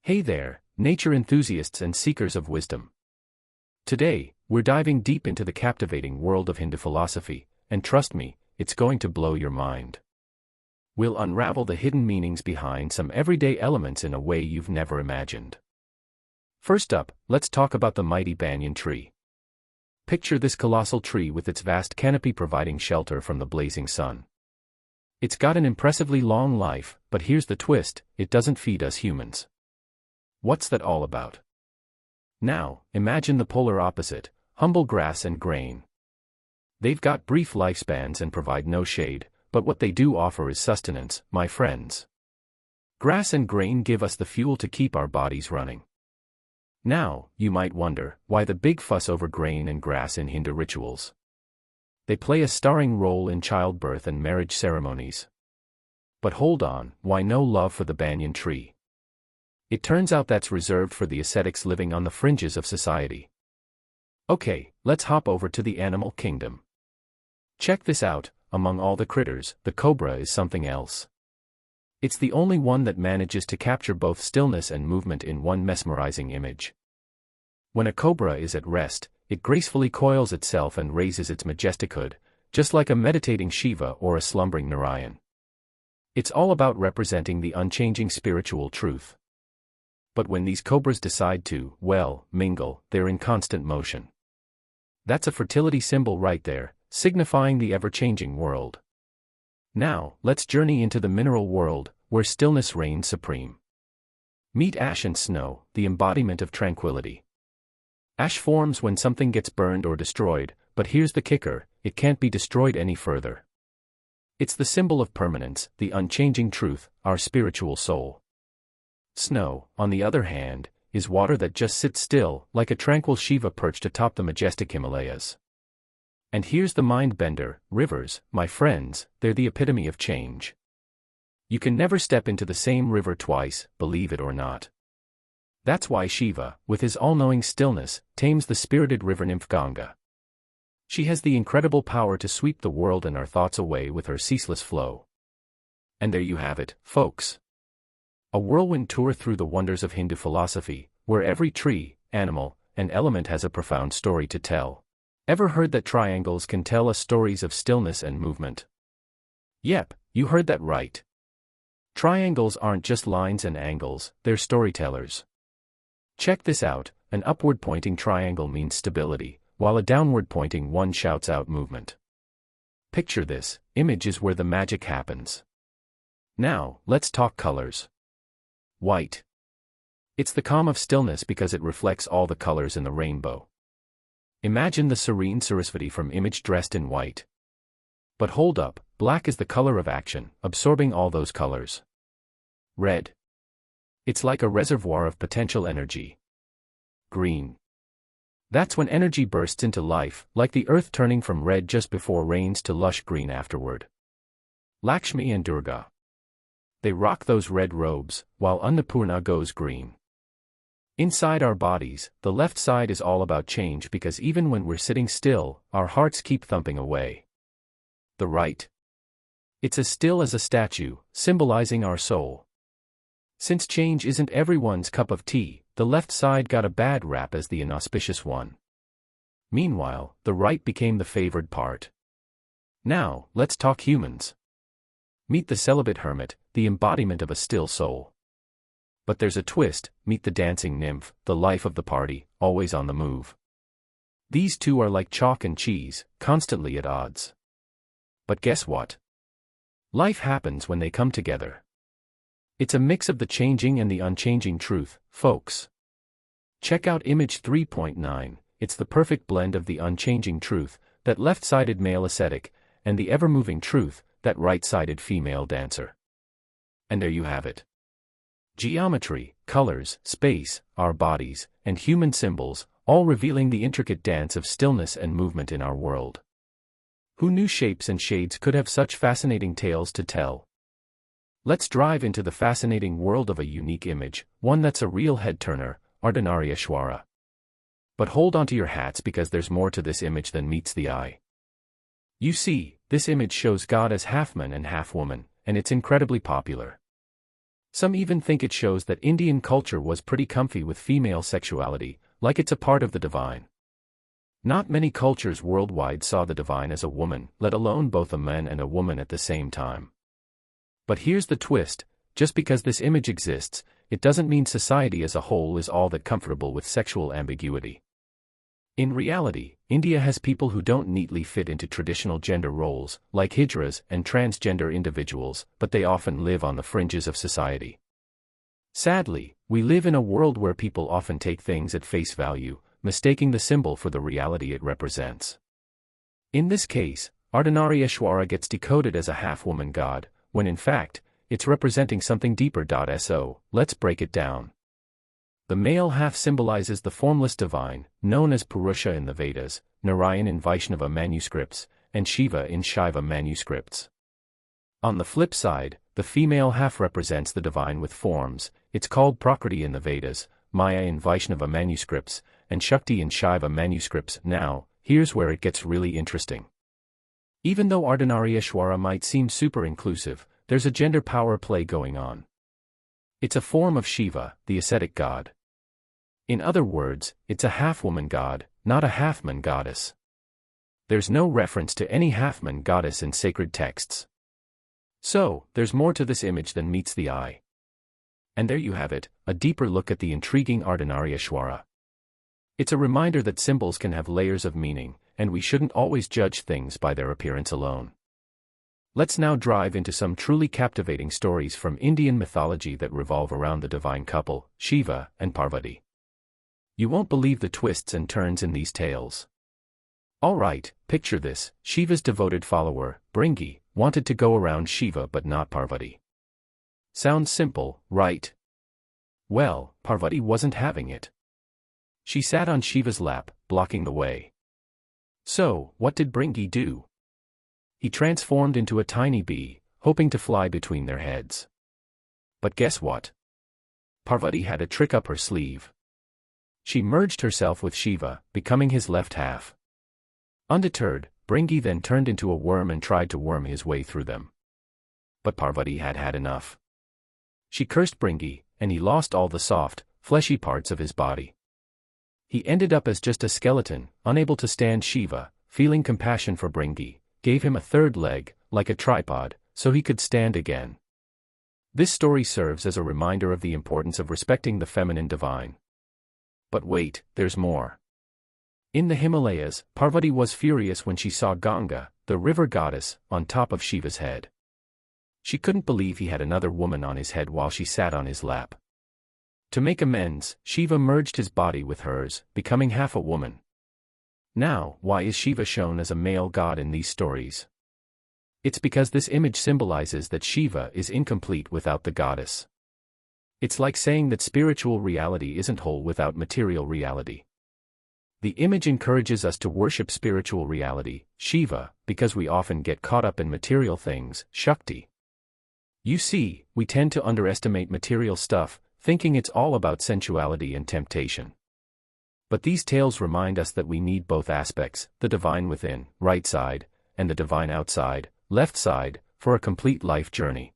Hey there, nature enthusiasts and seekers of wisdom. Today, we're diving deep into the captivating world of Hindu philosophy, and trust me, it's going to blow your mind. We'll unravel the hidden meanings behind some everyday elements in a way you've never imagined. First up, let's talk about the mighty banyan tree. Picture this colossal tree with its vast canopy providing shelter from the blazing sun. It's got an impressively long life, but here's the twist, it doesn't feed us humans. What's that all about? Now, imagine the polar opposite, humble grass and grain. They've got brief lifespans and provide no shade, but what they do offer is sustenance, my friends. Grass and grain give us the fuel to keep our bodies running. Now, you might wonder, why the big fuss over grain and grass in Hindu rituals? They play a starring role in childbirth and marriage ceremonies. But hold on, why no love for the banyan tree? It turns out that's reserved for the ascetics living on the fringes of society. Okay, let's hop over to the animal kingdom. Check this out, among all the critters, the cobra is something else. It's the only one that manages to capture both stillness and movement in one mesmerizing image. When a cobra is at rest, it gracefully coils itself and raises its majestic hood, just like a meditating Shiva or a slumbering Narayan. It's all about representing the unchanging spiritual truth. But when these cobras decide to, well, mingle, they're in constant motion. That's a fertility symbol right there, signifying the ever-changing world. Now, let's journey into the mineral world, where stillness reigns supreme. Meet ash and snow, the embodiment of tranquility. Ash forms when something gets burned or destroyed, but here's the kicker, it can't be destroyed any further. It's the symbol of permanence, the unchanging truth, our spiritual soul. Snow, on the other hand, is water that just sits still, like a tranquil Shiva perched atop the majestic Himalayas. And here's the mind-bender, rivers, my friends, they're the epitome of change. You can never step into the same river twice, believe it or not. That's why Shiva, with his all-knowing stillness, tames the spirited river nymph Ganga. She has the incredible power to sweep the world and our thoughts away with her ceaseless flow. And there you have it, folks. A whirlwind tour through the wonders of Hindu philosophy, where every tree, animal, and element has a profound story to tell. Ever heard that triangles can tell us stories of stillness and movement? Yep, you heard that right. Triangles aren't just lines and angles, they're storytellers. Check this out, an upward-pointing triangle means stability, while a downward-pointing one shouts out movement. Picture this, image is where the magic happens. Now, let's talk colors. White. It's the calm of stillness because it reflects all the colors in the rainbow. Imagine the serene Sarasvati from image dressed in white. But hold up, black is the color of action, absorbing all those colors. Red. It's like a reservoir of potential energy. Green. That's when energy bursts into life, like the earth turning from red just before rains to lush green afterward. Lakshmi and Durga. They rock those red robes, while Annapurna goes green. Inside our bodies, the left side is all about change because even when we're sitting still, our hearts keep thumping away. The right. It's as still as a statue, symbolizing our soul. Since change isn't everyone's cup of tea, the left side got a bad rap as the inauspicious one. Meanwhile, the right became the favored part. Now, let's talk humans. Meet the celibate hermit, the embodiment of a still soul. But there's a twist, meet the dancing nymph, the life of the party, always on the move. These two are like chalk and cheese, constantly at odds. But guess what? Life happens when they come together. It's a mix of the changing and the unchanging truth, folks. Check out image 3.9, it's the perfect blend of the unchanging truth, that left-sided male ascetic, and the ever-moving truth, that right-sided female dancer. And there you have it. Geometry, colors, space, our bodies, and human symbols, all revealing the intricate dance of stillness and movement in our world. Who knew shapes and shades could have such fascinating tales to tell? Let's dive into the fascinating world of a unique image, one that's a real head-turner, Ardhanari-eshwara. But hold on to your hats because there's more to this image than meets the eye. You see, this image shows God as half man and half woman, and it's incredibly popular. Some even think it shows that Indian culture was pretty comfy with female sexuality, like it's a part of the divine. Not many cultures worldwide saw the divine as a woman, let alone both a man and a woman at the same time. But here's the twist: just because this image exists, it doesn't mean society as a whole is all that comfortable with sexual ambiguity. In reality, India has people who don't neatly fit into traditional gender roles, like hijras and transgender individuals, but they often live on the fringes of society. Sadly, we live in a world where people often take things at face value, mistaking the symbol for the reality it represents. In this case, Ardhanari-eshwara gets decoded as a half-woman god, when in fact, it's representing something deeper. So, let's break it down. The male half symbolizes the formless divine, known as Purusha in the Vedas, Narayan in Vaishnava manuscripts, and Shiva in Shaiva manuscripts. On the flip side, the female half represents the divine with forms. It's called Prakriti in the Vedas, Maya in Vaishnava manuscripts, and Shakti in Shaiva manuscripts. Now, here's where it gets really interesting. Even though Ardhanari-eshwara might seem super inclusive, there's a gender power play going on. It's a form of Shiva, the ascetic god. In other words, it's a half-woman god, not a half-man goddess. There's no reference to any half-man goddess in sacred texts. So, there's more to this image than meets the eye. And there you have it, a deeper look at the intriguing Ardhanari-eshwara. It's a reminder that symbols can have layers of meaning, and we shouldn't always judge things by their appearance alone. Let's now dive into some truly captivating stories from Indian mythology that revolve around the divine couple, Shiva and Parvati. You won't believe the twists and turns in these tales. Alright, picture this: Shiva's devoted follower, Bringi, wanted to go around Shiva but not Parvati. Sounds simple, right? Well, Parvati wasn't having it. She sat on Shiva's lap, blocking the way. So, what did Bringi do? He transformed into a tiny bee, hoping to fly between their heads. But guess what? Parvati had a trick up her sleeve. She merged herself with Shiva, becoming his left half. Undeterred, Bringi then turned into a worm and tried to worm his way through them. But Parvati had had enough. She cursed Bringi, and he lost all the soft, fleshy parts of his body. He ended up as just a skeleton, unable to stand. Shiva, feeling compassion for Bringi, gave him a third leg, like a tripod, so he could stand again. This story serves as a reminder of the importance of respecting the feminine divine. But wait, there's more. In the Himalayas, Parvati was furious when she saw Ganga, the river goddess, on top of Shiva's head. She couldn't believe he had another woman on his head while she sat on his lap. To make amends, Shiva merged his body with hers, becoming half a woman. Now, why is Shiva shown as a male god in these stories? It's because this image symbolizes that Shiva is incomplete without the goddess. It's like saying that spiritual reality isn't whole without material reality. The image encourages us to worship spiritual reality, Shiva, because we often get caught up in material things, Shakti. You see, we tend to underestimate material stuff, thinking it's all about sensuality and temptation. But these tales remind us that we need both aspects, the divine within, right side, and the divine outside, left side, for a complete life journey.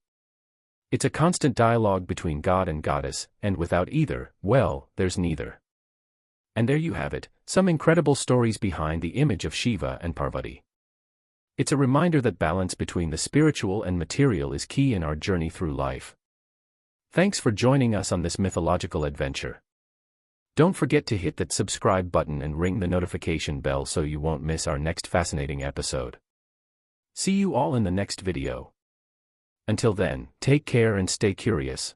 It's a constant dialogue between God and goddess, and without either, well, there's neither. And there you have it, some incredible stories behind the image of Shiva and Parvati. It's a reminder that balance between the spiritual and material is key in our journey through life. Thanks for joining us on this mythological adventure. Don't forget to hit that subscribe button and ring the notification bell so you won't miss our next fascinating episode. See you all in the next video. Until then, take care and stay curious.